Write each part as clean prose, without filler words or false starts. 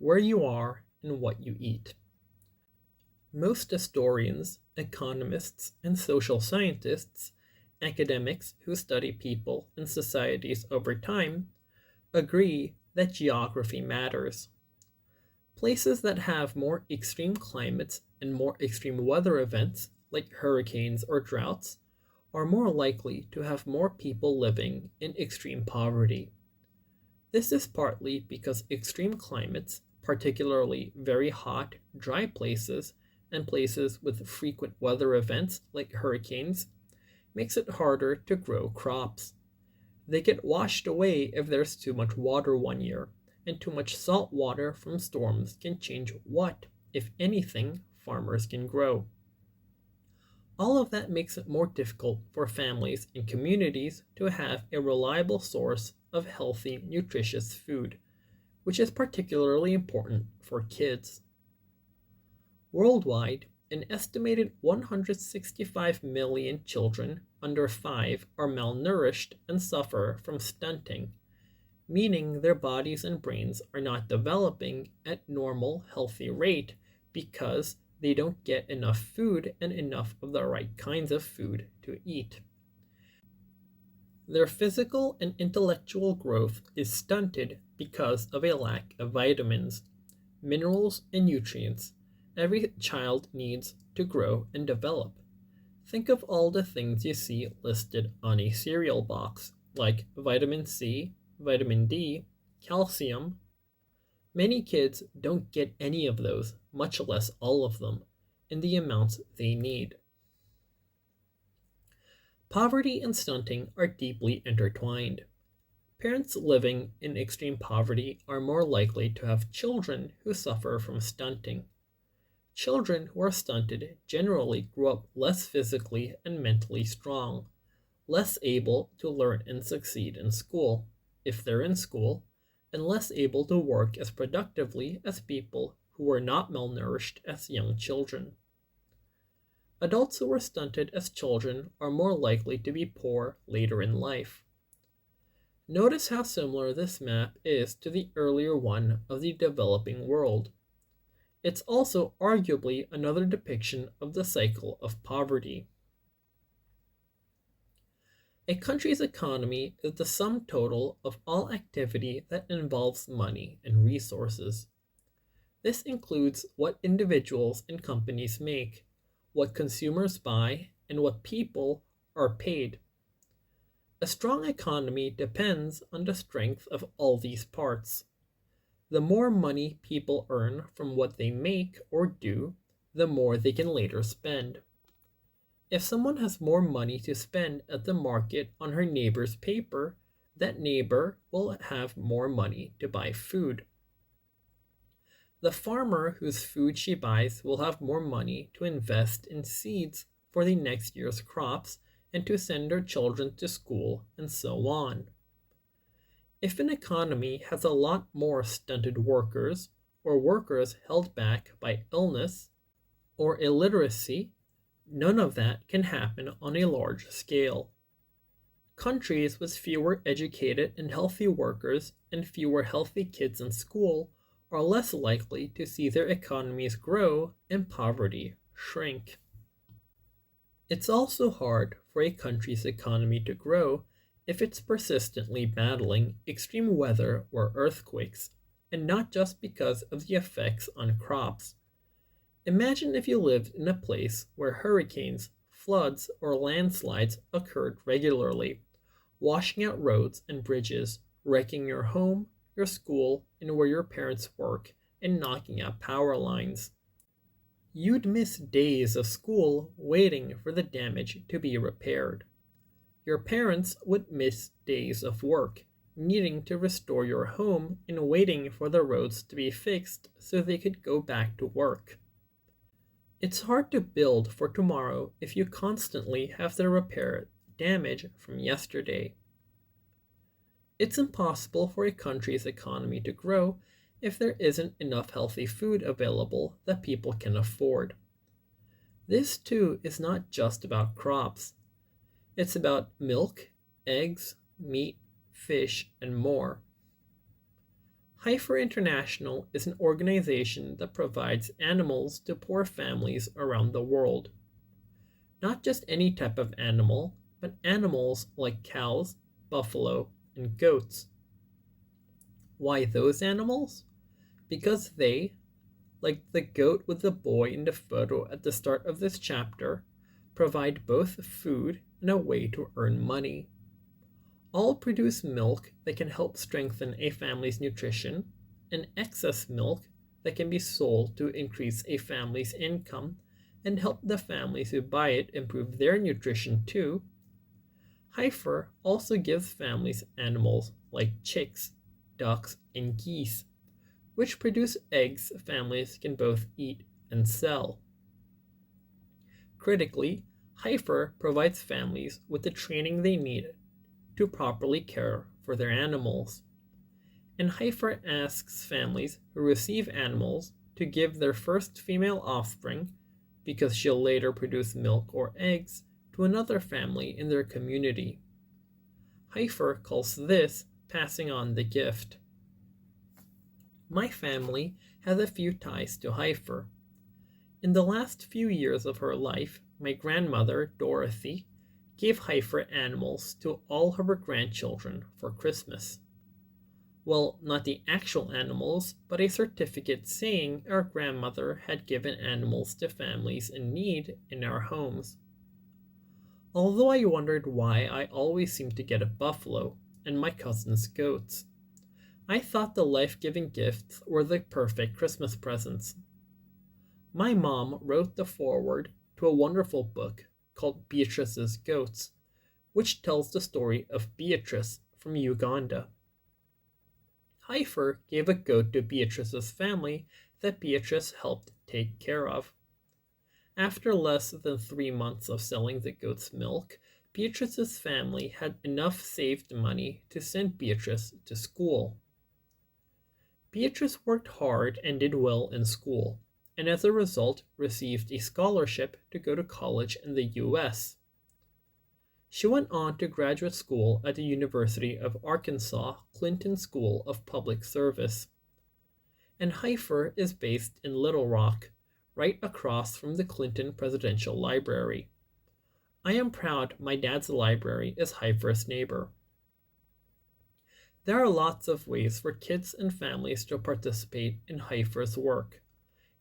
where you are, and what you eat. Most historians, economists, and social scientists, academics who study people and societies over time, agree that geography matters. Places that have more extreme climates and more extreme weather events, like hurricanes or droughts, are more likely to have more people living in extreme poverty. This is partly because extreme climates, particularly very hot, dry places, and places with frequent weather events like hurricanes, makes it harder to grow crops. They get washed away if there's too much water one year, and too much salt water from storms can change what, if anything, farmers can grow. All of that makes it more difficult for families and communities to have a reliable source of healthy, nutritious food, which is particularly important for kids. Worldwide, an estimated 165 million children under 5 are malnourished and suffer from stunting, meaning their bodies and brains are not developing at normal, healthy rate because they don't get enough food and enough of the right kinds of food to eat. Their physical and intellectual growth is stunted because of a lack of vitamins, minerals, and nutrients every child needs to grow and develop. Think of all the things you see listed on a cereal box, like vitamin C, vitamin D, calcium. Many kids don't get any of those, much less all of them, in the amounts they need. Poverty and stunting are deeply intertwined. Parents living in extreme poverty are more likely to have children who suffer from stunting. Children who are stunted generally grow up less physically and mentally strong, less able to learn and succeed in school, if they're in school, and less able to work as productively as people who were not malnourished as young children. Adults who were stunted as children are more likely to be poor later in life. Notice how similar this map is to the earlier one of the developing world. It's also arguably another depiction of the cycle of poverty. A country's economy is the sum total of all activity that involves money and resources. This includes what individuals and companies make, what consumers buy, and what people are paid. A strong economy depends on the strength of all these parts. The more money people earn from what they make or do, the more they can later spend. If someone has more money to spend at the market on her neighbor's paper, that neighbor will have more money to buy food. The farmer whose food she buys will have more money to invest in seeds for the next year's crops and to send their children to school, and so on. If an economy has a lot more stunted workers, or workers held back by illness or illiteracy, none of that can happen on a large scale. Countries with fewer educated and healthy workers and fewer healthy kids in school are less likely to see their economies grow and poverty shrink. It's also hard for a country's economy to grow if it's persistently battling extreme weather or earthquakes, and not just because of the effects on crops. Imagine if you lived in a place where hurricanes, floods, or landslides occurred regularly, washing out roads and bridges, wrecking your home, your school, and where your parents work, and knocking out power lines. You'd miss days of school waiting for the damage to be repaired. Your parents would miss days of work, needing to restore your home and waiting for the roads to be fixed so they could go back to work. It's hard to build for tomorrow if you constantly have to repair damage from yesterday. It's impossible for a country's economy to grow if there isn't enough healthy food available that people can afford. This, too, is not just about crops. It's about milk, eggs, meat, fish, and more. Heifer International is an organization that provides animals to poor families around the world. Not just any type of animal, but animals like cows, buffalo, and goats. Why those animals? Because they, like the goat with the boy in the photo at the start of this chapter, provide both food and a way to earn money. All produce milk that can help strengthen a family's nutrition, and excess milk that can be sold to increase a family's income and help the families who buy it improve their nutrition too. Heifer also gives families animals like chicks, ducks, and geese, which produce eggs families can both eat and sell. Critically, Heifer provides families with the training they need to properly care for their animals. And Heifer asks families who receive animals to give their first female offspring, because she'll later produce milk or eggs, to another family in their community. Heifer calls this passing on the gift. My family has a few ties to Heifer. In the last few years of her life, my grandmother, Dorothy, gave Heifer animals to all of her grandchildren for Christmas. Well, not the actual animals, but a certificate saying our grandmother had given animals to families in need in our homes. Although I wondered why I always seemed to get a buffalo and my cousins goats, I thought the life-giving gifts were the perfect Christmas presents. My mom wrote the foreword to a wonderful book called Beatrice's Goats, which tells the story of Beatrice from Uganda. Heifer gave a goat to Beatrice's family that Beatrice helped take care of. After less than 3 months of selling the goat's milk, Beatrice's family had enough saved money to send Beatrice to school. Beatrice worked hard and did well in school, and as a result received a scholarship to go to college in the US. She went on to graduate school at the University of Arkansas Clinton School of Public Service. And Heifer is based in Little Rock, right across from the Clinton Presidential Library. I am proud my dad's library is Heifer's neighbor. There are lots of ways for kids and families to participate in Heifer's work,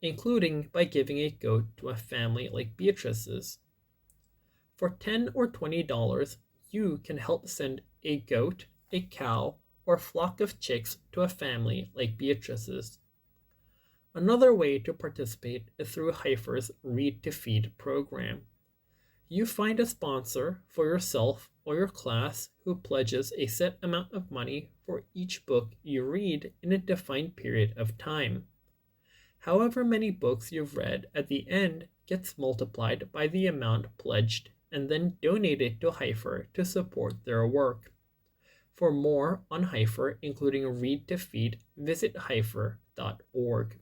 including by giving a goat to a family like Beatrice's. For $10 or $20, you can help send a goat, a cow, or flock of chicks to a family like Beatrice's. Another way to participate is through Heifer's Read to Feed program. You find a sponsor for yourself or your class who pledges a set amount of money for each book you read in a defined period of time. However many books you've read at the end gets multiplied by the amount pledged and then donated to Heifer to support their work. For more on Heifer, including Read to Feed, visit heifer.org.